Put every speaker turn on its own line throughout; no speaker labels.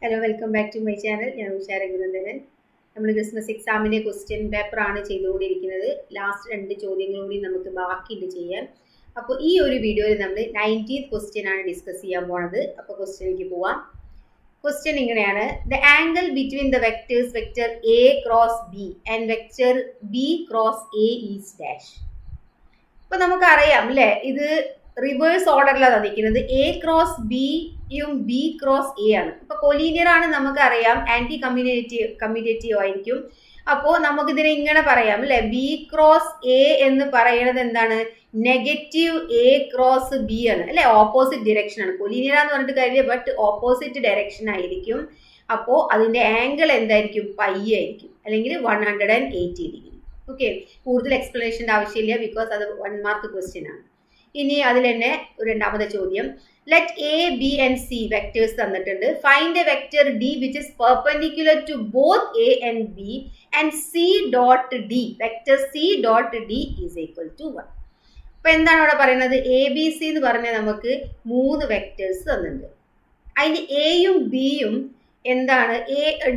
Hello, welcome back to my channel. ഞാൻ ഉഷാ രഘുനന്ദനൻ. നമ്മൾ Christmas എക്സാമിൻ്റെ ക്വസ്റ്റ്യൻ പേപ്പറാണ് ചെയ്തുകൊണ്ടിരിക്കുന്നത്. ലാസ്റ്റ് 2 ചോദ്യങ്ങളൂടി നമുക്ക് ബാക്കിയുണ്ട് ചെയ്യാൻ. അപ്പോൾ ഈ ഒരു വീഡിയോയിൽ നമ്മൾ 19th ക്വസ്റ്റ്യൻ ആണ് ഡിസ്കസ് ചെയ്യാൻ പോണത്. അപ്പോൾ ക്വസ്റ്റ്യനിലേക്ക് പോവാം. ക്വസ്റ്റ്യൻ ഇങ്ങനെയാണ്: the angle between the vectors vector A cross B and vector B cross A is dash. അപ്പോൾ നമുക്കറിയാം അല്ലേ, ഇത് റിവേഴ്സ് ഓർഡറിലാണ് തന്നിരിക്കുന്നത്. എ ക്രോസ് ബിയും ബി ക്രോസ് എ ആണ്. ഇപ്പൊ കൊലീനിയർ ആണ്, നമുക്കറിയാം. ആന്റി കമ്മ്യൂട്ടേറ്റീവ് ആയിരിക്കും. അപ്പോൾ നമുക്കിതിനെ ഇങ്ങനെ പറയാം അല്ലെ, ബി ക്രോസ് എ എന്ന് പറയുന്നത് എന്താണ്? നെഗറ്റീവ് എ ക്രോസ് ബി ആണ് അല്ലെ, ഓപ്പോസിറ്റ് ഡിറക്ഷൻ ആണ്. കൊലീനിയർ എന്ന് പറഞ്ഞിട്ട് കാര്യമില്ല, ബട്ട് ഓപ്പോസിറ്റ് ഡയറക്ഷൻ ആയിരിക്കും. അപ്പോൾ അതിന്റെ ആംഗിൾ എന്തായിരിക്കും? പൈ ആയിരിക്കും, അല്ലെങ്കിൽ 180 ഡിഗ്രി. ഓക്കെ, കൂടുതൽ എക്സ്പ്ലനേഷൻ്റെ ആവശ്യമില്ല, ബിക്കോസ് അത് 1 മാർക്ക് ക്വസ്റ്റ്യൻ ആണ്. ഇനി അതിൽ തന്നെ രണ്ടാമത്തെ ചോദ്യം: let A B and C vectors തന്നിട്ടുണ്ട്. Find a vector D which is perpendicular to both A and B and C dot D. Vector C dot D is equal to 1. അപ്പൊ എന്താണ് അവിടെ പറയുന്നത്? എ ബി സി എന്ന് പറഞ്ഞാൽ നമുക്ക് 3 vectors തന്നിട്ടുണ്ട്. അതിന് എയും ബിയും എന്താണ്?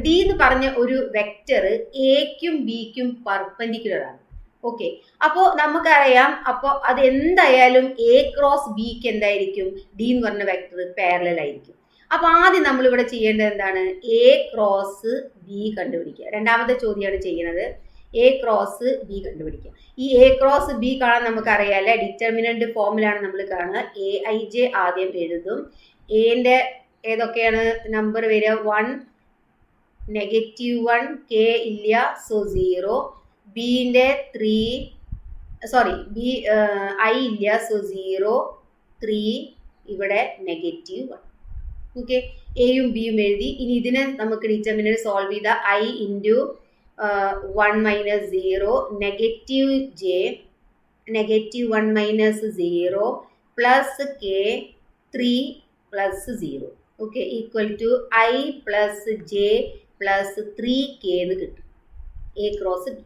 ഡി എന്ന് പറഞ്ഞ ഒരു വെക്ടർ എക്കും ബിക്കും പെർപെൻഡിക്കുലർ ആണ്. ഓക്കെ, അപ്പോൾ നമുക്കറിയാം, അപ്പോൾ അത് എന്തായാലും എ ക്രോസ് ബിക്ക് എന്തായിരിക്കും? ഡി എന്ന് പറഞ്ഞ വെക്ടർ പാരലൽ ആയിരിക്കും. അപ്പൊ ആദ്യം നമ്മൾ ഇവിടെ ചെയ്യേണ്ടത് എന്താണ്? എ ക്രോസ് ബി കണ്ടുപിടിക്കുക. രണ്ടാമത്തെ ചോദ്യമാണ് ചെയ്യുന്നത്. എ ക്രോസ് ബി കണ്ടുപിടിക്കുക. ഈ എ ക്രോസ് ബി കാണാൻ നമുക്കറിയാം അല്ലെ, ഡിറ്റർമിനന്റ് ഫോമിലാണ് നമ്മൾ കാണുക. എ ഐ ജെ ആദ്യം എഴുതും. എന്റെ ഏതൊക്കെയാണ് നമ്പർ വരിക? 1, -1, കെ ഇല്ല, സോ 0. ബിന്റെ 3, ബി ഐ ഇല്ല, സോ 0, 3, ഇവിടെ -1. ഓക്കെ, എയും ബിയും എഴുതി. ഇനി ഇതിനെ നമുക്ക് ഡിറ്റർമിനന്റ് സോൾവ് ചെയ്ത I into 1 - 0, -j, -1 - 0 plus K 3 plus 0. Okay, equal to I plus J plus 3k എന്ന് കിട്ടും. A cross B.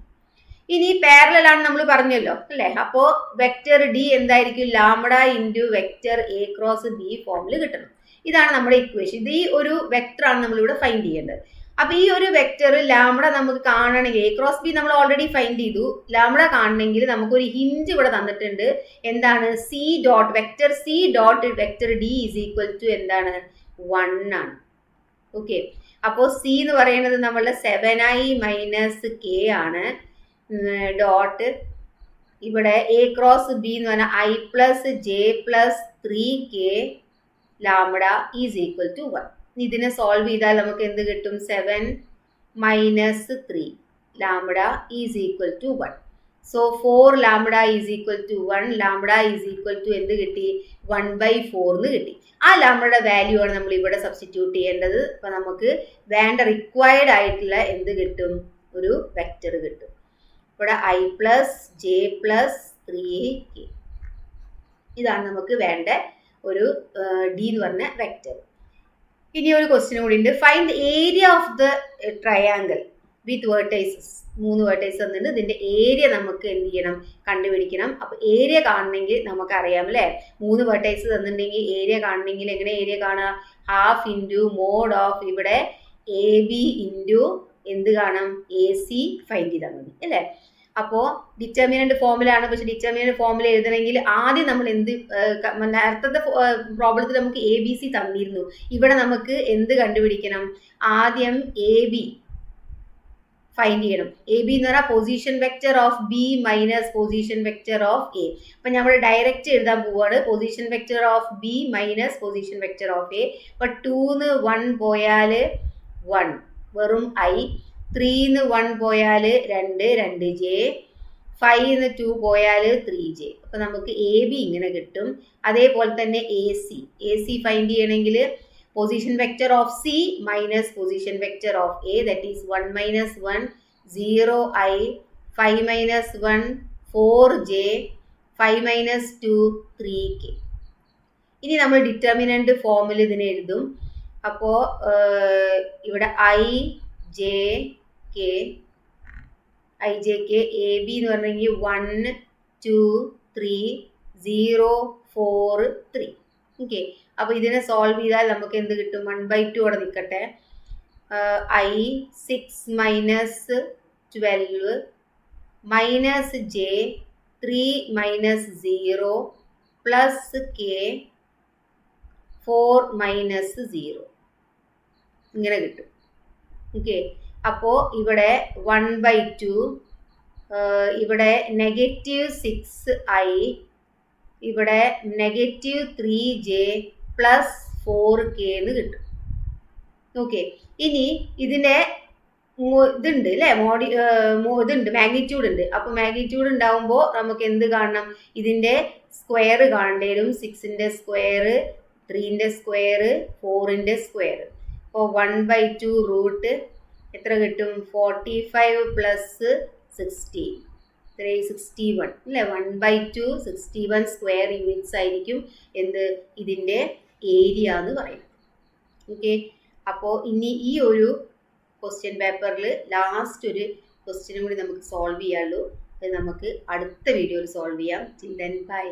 ഇനി പാരലൽ ആണ് നമ്മൾ പറഞ്ഞല്ലോ അല്ലെ. അപ്പോ വെക്ടർ ഡി എന്തായിരിക്കും? Lambda into vector A cross B ഫോമിൽ കിട്ടണം. ഇതാണ് നമ്മുടെ ഇക്വേഷൻ. ഇത് ഈ ഒരു വെക്ടർ ആണ് നമ്മൾ ഇവിടെ ഫൈൻഡ് ചെയ്യേണ്ടത്. അപ്പൊ ഈ ഒരു വെക്ടർ ലാംഡ നമുക്ക് കാണണമെങ്കിൽ, എ ക്രോസ് ബി നമ്മൾ ഓൾറെഡി ഫൈൻഡ് ചെയ്തു. ലാംഡ കാണണമെങ്കിൽ നമുക്കൊരു ഹിന്റ് ഇവിടെ തന്നിട്ടുണ്ട്. എന്താണ്? C dot vector C dot vector D is equal to എന്താണ്? 1 ആണ്. ഓക്കെ, അപ്പോൾ സി എന്ന് പറയുന്നത് നമ്മളുടെ 7i - k ആണ്. ഡോട്ട് ഇവിടെ എ ക്രോസ് ബി എന്ന് പറഞ്ഞാൽ I plus J plus 3k lambda is equal to 1. ഇതിനെ സോൾവ് ചെയ്താൽ നമുക്ക് എന്ത് കിട്ടും? 7 - 3 lambda is equal to 1. So 4 lambda is equal to 1. Lambda is equal to എന്ത് കിട്ടി? 1/4 എന്ന് കിട്ടി. ആ ലാംഡയുടെ വാല്യൂ ആണ് നമ്മൾ ഇവിടെ സബ്സ്റ്റിറ്റ്യൂട്ട് ചെയ്യേണ്ടത്. അപ്പൊ നമുക്ക് വേണ്ട റിക്വയർഡ് ആയിട്ടുള്ള എന്ത് കിട്ടും? ഒരു വെക്ടർ കിട്ടും. ഇവിടെ I plus J plus 3k. ഇതാണ് നമുക്ക് വേണ്ട ഒരു ഡി എന്ന് പറഞ്ഞ വെക്ടർ. ഇനി ഒരു ക്വസ്റ്റ്യൻ കൂടി ഉണ്ട്. Find area of the triangle with vertices. 3 vertices തന്നിട്ട് ഇതിന്റെ ഏരിയ നമുക്ക് എന്ത് ചെയ്യണം? കണ്ടുപിടിക്കണം. അപ്പൊ ഏരിയ കാണണമെങ്കിൽ നമുക്കറിയാം അല്ലെ, 3 വേർട്ടൈസ് തന്നിട്ടുണ്ടെങ്കിൽ ഏരിയ കാണണമെങ്കിൽ എങ്ങനെ ഏരിയ കാണുക? ഹാഫ് ഇൻറ്റു മോഡ് ഓഫ് ഇവിടെ എ ബി ഇൻറ്റു എന്ത് കാണാം? എ സി ഫൈൻഡ് ചെയ്താൽ മതി അല്ലെ. അപ്പോൾ ഡിറ്റർമിനന്റ് ഫോമിലാണ്. പക്ഷെ ഡിറ്റർമിനന്റ് ഫോമിൽ എഴുതണമെങ്കിൽ ആദ്യം നമ്മൾ എന്ത്, നേരത്തെ പ്രോബ്ലത്തിൽ നമുക്ക് എ ബി സി തന്നിരുന്നു. ഇവിടെ നമുക്ക് എന്ത് കണ്ടുപിടിക്കണം? ആദ്യം എ ബി ഫൈൻഡ് ചെയ്യണം. എ ബി എന്ന് പറഞ്ഞാൽ position vector of B minus position vector of A. അപ്പൊ നമ്മൾ ഡയറക്റ്റ് എഴുതാൻ പോവാണ്. Position vector of B minus position vector of A. അപ്പൊ 2 - 1 പോയാൽ 1, വെറും ഐ. 3 - 1 പോയാൽ 2, 2j. 5 - 2 പോയാൽ 3j. അപ്പൊ നമുക്ക് എ ബി ഇങ്ങനെ കിട്ടും. അതേപോലെ തന്നെ എ സി ഫൈൻഡ് ചെയ്യണമെങ്കിൽ position vector of C minus position vector of A, that is 1 - 1 0i, 5 - 1 4j, 5 - 2 3k. ഇനി നമ്മൾ ഡിറ്റർമിനന്റ് ഫോമിൽ ഇതിനെ എഴുതും. അപ്പോ ഇവിടെ I J K A B എന്ന് പറഞ്ഞെങ്കിൽ 1 2 3 0 4 3. ഓക്കെ, അപ്പൊ ഇതിനെ സോൾവ് ചെയ്താൽ നമുക്ക് എന്ത് കിട്ടും? 1/2 അവിടെ നിൽക്കട്ടെ. I 6 minus 12 minus j 3 minus 0 plus k 4 minus 0 ഇങ്ങനെ കിട്ടും. ഓക്കെ, അപ്പോൾ ഇവിടെ 1/2, ഇവിടെ -6i, ഇവിടെ -3j പ്ലസ് 4k എന്ന് കിട്ടും. ഓക്കെ, ഇനി ഇതിൻ്റെ ഇതുണ്ട് അല്ലേ, ഇതുണ്ട്, മാഗ്നിറ്റ്യൂഡ് ഉണ്ട്. അപ്പോൾ മാഗ്നിറ്റ്യൂഡ് ഉണ്ടാവുമ്പോൾ നമുക്ക് എന്ത് കാണണം? ഇതിൻ്റെ സ്ക്വയർ കാണേണ്ടി വരും. 6ന്റെ സ്ക്വയർ, 3ന്റെ സ്ക്വയർ, 4ന്റെ സ്ക്വയർ. അപ്പോൾ 1/2 റൂട്ട് എത്ര കിട്ടും? 45 പ്ലസ് 16, 61 അല്ലേ? 1/2 61 സ്ക്വയർ യൂണിറ്റ്സ് ആയിരിക്കും എന്ത് ഇതിൻ്റെ ഏരിയ എന്ന് പറയുന്നത്. ഓക്കെ, അപ്പോൾ ഇനി ഈ ഒരു ക്വസ്റ്റ്യൻ പേപ്പറിൽ ലാസ്റ്റ് ഒരു ക്വസ്റ്റ്യനും കൂടി നമുക്ക് സോൾവ് ചെയ്യാനുള്ളൂ. അത് നമുക്ക് അടുത്ത വീഡിയോയിൽ സോൾവ് ചെയ്യാം. Till then bye.